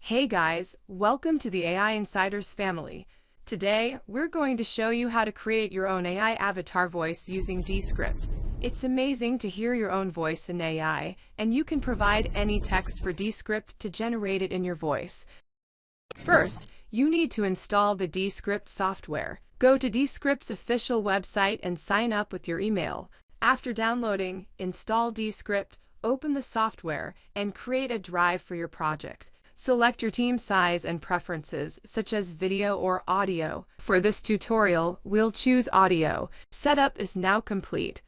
Hey guys, welcome to the AI Insiders family. Today, we're going to show you how to create your own AI avatar voice using Descript. It's amazing to hear your own voice in AI, and you can provide any text for Descript to generate it in your voice. First, you need to install the Descript software. Go to Descript's official website and sign up with your email. After downloading, install Descript, open the software, and create a drive for your project. Select your team size and preferences, such as video or audio. For this tutorial, we'll choose audio. Setup is now complete.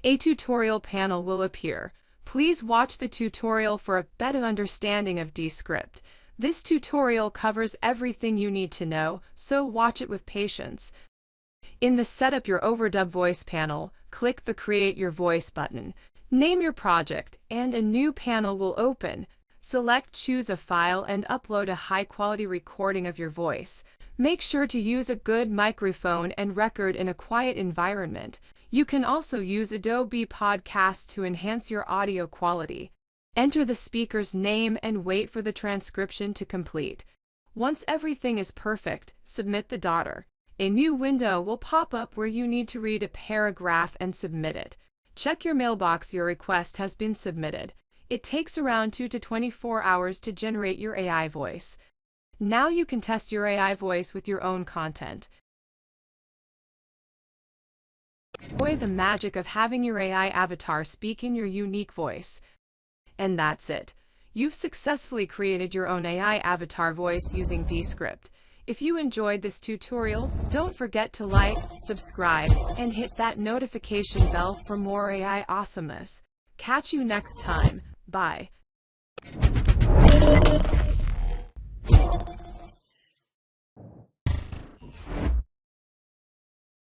A tutorial panel will appear. Please watch the tutorial for a better understanding of Descript. This tutorial covers everything you need to know, so watch it with patience. In the Set Up Your Overdub Voice panel, click the Create Your Voice button. Name your project, and a new panel will open. Select Choose a file and upload a high-quality recording of your voice. Make sure to use a good microphone and record in a quiet environment. You can also use Adobe Podcast to enhance your audio quality. Enter the speaker's name and wait for the transcription to complete. Once everything is perfect, submit the data. A new window will pop up where you need to read a paragraph and submit it. Check your mailbox. Your request has been submitted. It takes around 2 to 24 hours to generate your AI voice. Now you can test your AI voice with your own content. Enjoy the magic of having your AI avatar speak in your unique voice. And that's it. You've successfully created your own AI avatar voice using Descript. If you enjoyed this tutorial, don't forget to like, subscribe, and hit that notification bell for more AI awesomeness. Catch you next time. Bye.